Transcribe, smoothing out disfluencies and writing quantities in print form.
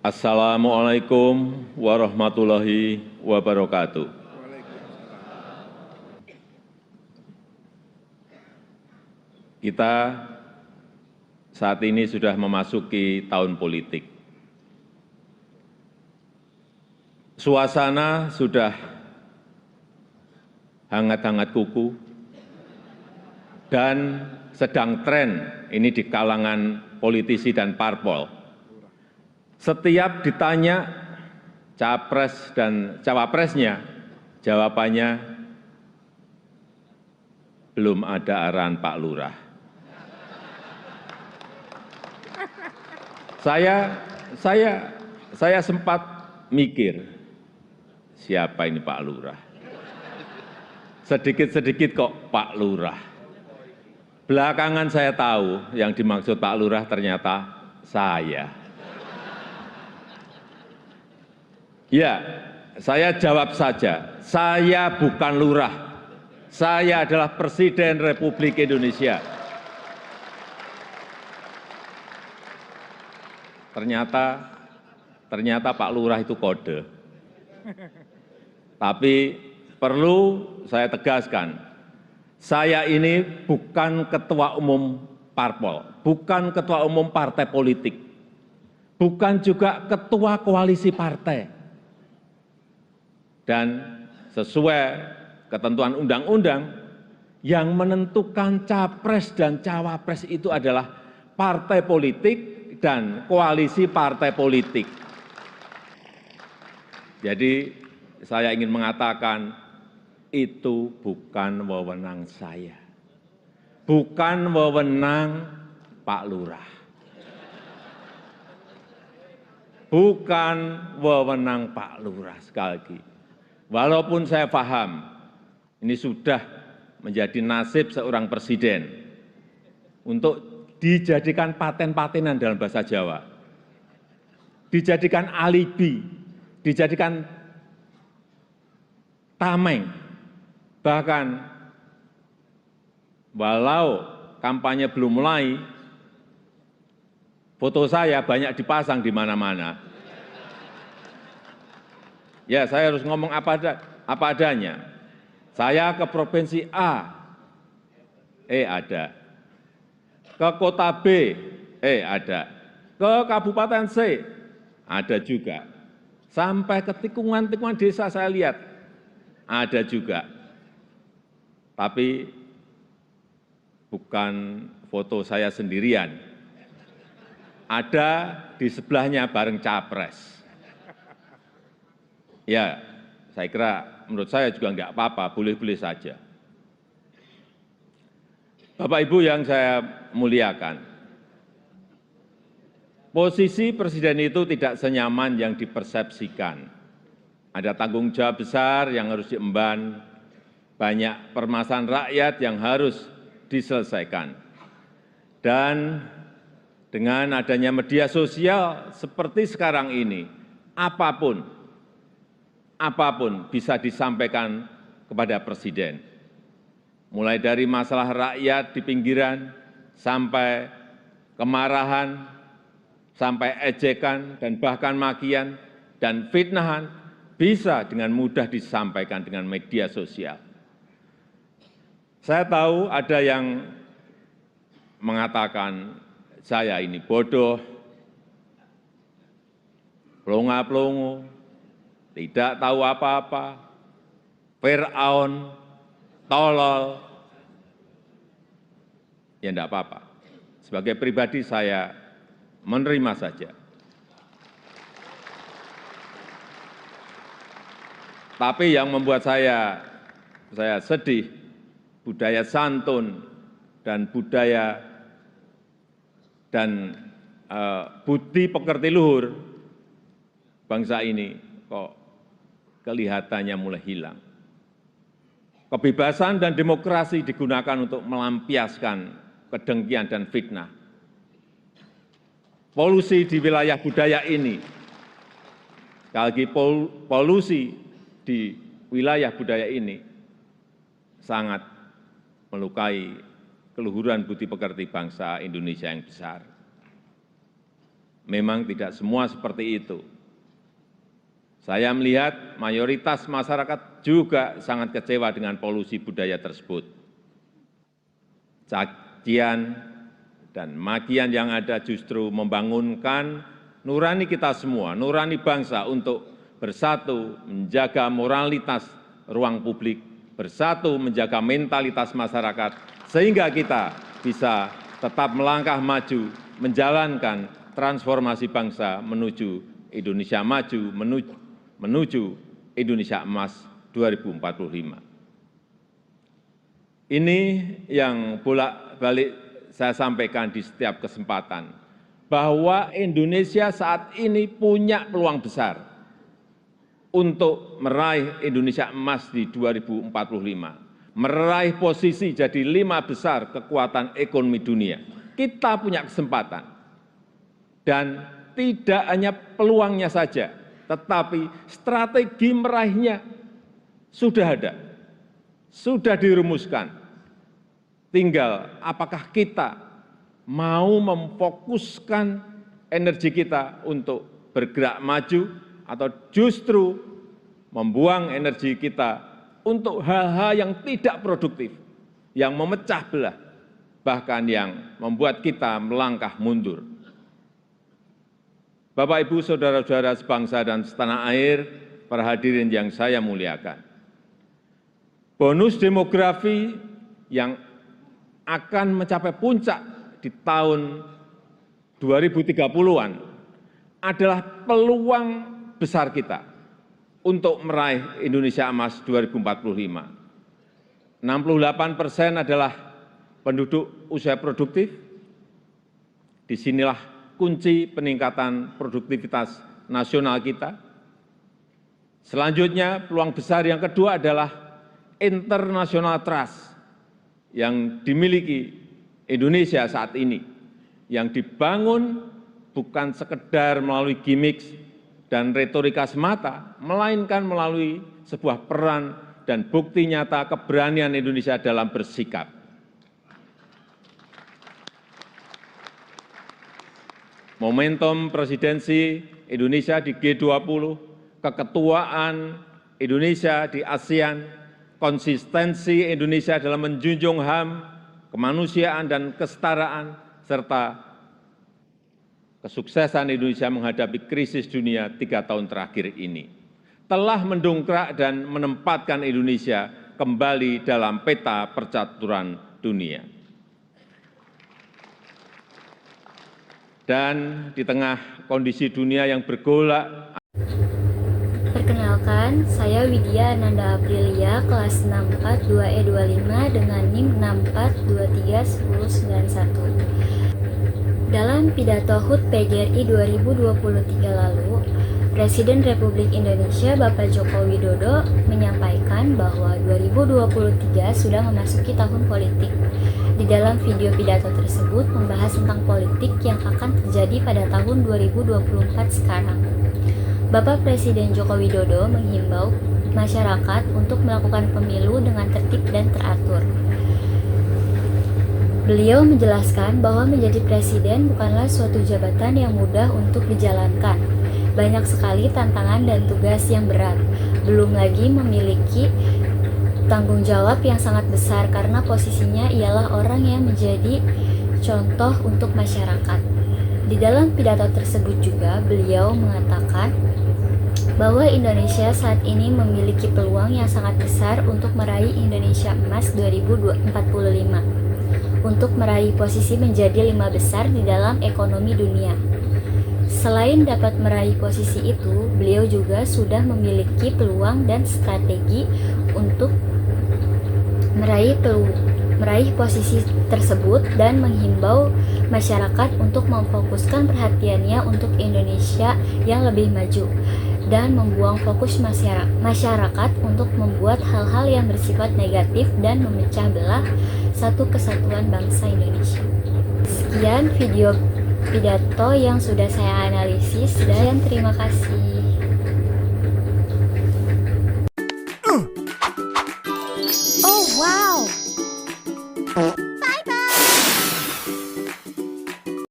Assalamualaikum warahmatullahi wabarakatuh. Kita saat ini sudah memasuki tahun politik. Suasana sudah hangat-hangat kuku dan sedang tren ini di kalangan politisi dan parpol. Setiap ditanya capres dan cawapresnya, jawabannya belum ada arahan Pak Lurah. Saya sempat mikir, siapa ini Pak Lurah? Sedikit-sedikit kok Pak Lurah. Belakangan saya tahu yang dimaksud Pak Lurah ternyata saya. Ya, saya jawab saja, saya bukan lurah, saya adalah Presiden Republik Indonesia. Ternyata Pak Lurah itu kode. Tapi perlu saya tegaskan, saya ini bukan ketua umum parpol, bukan ketua umum partai politik, bukan juga ketua koalisi partai. Dan sesuai ketentuan undang-undang, yang menentukan capres dan cawapres itu adalah partai politik dan koalisi partai politik. Jadi saya ingin mengatakan itu bukan wewenang saya, bukan wewenang Pak Lurah, bukan wewenang Pak Lurah. Sekali lagi, walaupun saya paham ini sudah menjadi nasib seorang presiden untuk dijadikan paten-patenan dalam bahasa Jawa, dijadikan alibi, dijadikan tameng, bahkan walau kampanye belum mulai, foto saya banyak dipasang di mana-mana. Ya, saya harus ngomong apa adanya. Saya ke provinsi A, ada. Ke kota B, ada. Ke kabupaten C, ada juga. Sampai ke tikungan-tikungan desa saya lihat, ada juga. Tapi bukan foto saya sendirian. Ada di sebelahnya bareng capres. Ya, saya kira menurut saya juga enggak apa-apa, boleh-boleh saja. Bapak Ibu yang saya muliakan, posisi presiden itu tidak senyaman yang dipersepsikan. Ada tanggung jawab besar yang harus diemban, banyak permasalahan rakyat yang harus diselesaikan. Dan dengan adanya media sosial seperti sekarang ini, apapun bisa disampaikan kepada presiden. Mulai dari masalah rakyat di pinggiran, sampai kemarahan, sampai ejekan, dan bahkan makian, dan fitnahan, bisa dengan mudah disampaikan dengan media sosial. Saya tahu ada yang mengatakan saya ini bodoh, pelongo-pelongo, tidak tahu apa-apa, Fir'aun, tolol. Ya enggak apa-apa. Sebagai pribadi saya menerima saja. Tapi yang membuat saya sedih, budaya santun dan budaya dan budi pekerti luhur bangsa ini kok kelihatannya mulai hilang. Kebebasan dan demokrasi digunakan untuk melampiaskan kedengkian dan fitnah. Polusi di wilayah budaya ini, sekali lagi polusi di wilayah budaya ini sangat melukai keluhuran budi pekerti bangsa Indonesia yang besar. Memang tidak semua seperti itu. Saya melihat mayoritas masyarakat juga sangat kecewa dengan polusi budaya tersebut. Cacian dan makian yang ada justru membangunkan nurani kita semua, nurani bangsa untuk bersatu menjaga moralitas ruang publik, bersatu menjaga mentalitas masyarakat, sehingga kita bisa tetap melangkah maju, menjalankan transformasi bangsa menuju Indonesia maju, menuju Indonesia emas 2045. Ini yang bolak-balik saya sampaikan di setiap kesempatan, bahwa Indonesia saat ini punya peluang besar untuk meraih Indonesia emas di 2045, meraih posisi jadi 5 besar kekuatan ekonomi dunia. Kita punya kesempatan, dan tidak hanya peluangnya saja, tetapi strategi meraihnya sudah ada, sudah dirumuskan. Tinggal apakah kita mau memfokuskan energi kita untuk bergerak maju, atau justru membuang energi kita untuk hal-hal yang tidak produktif, yang memecah belah, bahkan yang membuat kita melangkah mundur. Bapak, Ibu, saudara-saudara sebangsa dan setanah air, para hadirin yang saya muliakan. Bonus demografi yang akan mencapai puncak di tahun 2030-an adalah peluang besar kita untuk meraih Indonesia emas 2045. 68% adalah penduduk usia produktif. Disinilah kunci peningkatan produktivitas nasional kita. Selanjutnya, peluang besar yang kedua adalah international trust yang dimiliki Indonesia saat ini, yang dibangun bukan sekedar melalui gimmick dan retorika semata, melainkan melalui sebuah peran dan bukti nyata keberanian Indonesia dalam bersikap. Momentum presidensi Indonesia di G20, keketuaan Indonesia di ASEAN, konsistensi Indonesia dalam menjunjung HAM, kemanusiaan dan kesetaraan, serta kesuksesan Indonesia menghadapi krisis dunia 3 tahun terakhir ini telah mendongkrak dan menempatkan Indonesia kembali dalam peta percaturan dunia. Dan di tengah kondisi dunia yang bergolak. Perkenalkan, saya Widya Ananda Aprilia, kelas 64 2E25 dengan NIM 64231091. Dalam pidato HUT PGRI 2023 lalu, Presiden Republik Indonesia Bapak Joko Widodo menyampaikan bahwa 2023 sudah memasuki tahun politik. Di dalam video pidato tersebut membahas tentang politik yang akan terjadi pada tahun 2024 sekarang. Bapak Presiden Joko Widodo menghimbau masyarakat untuk melakukan pemilu dengan tertib dan teratur. Beliau menjelaskan bahwa menjadi presiden bukanlah suatu jabatan yang mudah untuk dijalankan. Banyak sekali tantangan dan tugas yang berat, belum lagi memiliki tanggung jawab yang sangat besar karena posisinya ialah orang yang menjadi contoh untuk masyarakat. Di dalam pidato tersebut juga beliau mengatakan bahwa Indonesia saat ini memiliki peluang yang sangat besar untuk meraih Indonesia Emas 2045, untuk meraih posisi menjadi 5 besar di dalam ekonomi dunia. Selain dapat meraih posisi itu, beliau juga sudah memiliki peluang dan strategi untuk meraih posisi tersebut dan menghimbau masyarakat untuk memfokuskan perhatiannya untuk Indonesia yang lebih maju dan membuang fokus masyarakat untuk membuat hal-hal yang bersifat negatif dan memecah belah satu kesatuan bangsa Indonesia. Sekian video pidato yang sudah saya analisis dan terima kasih. Oh wow!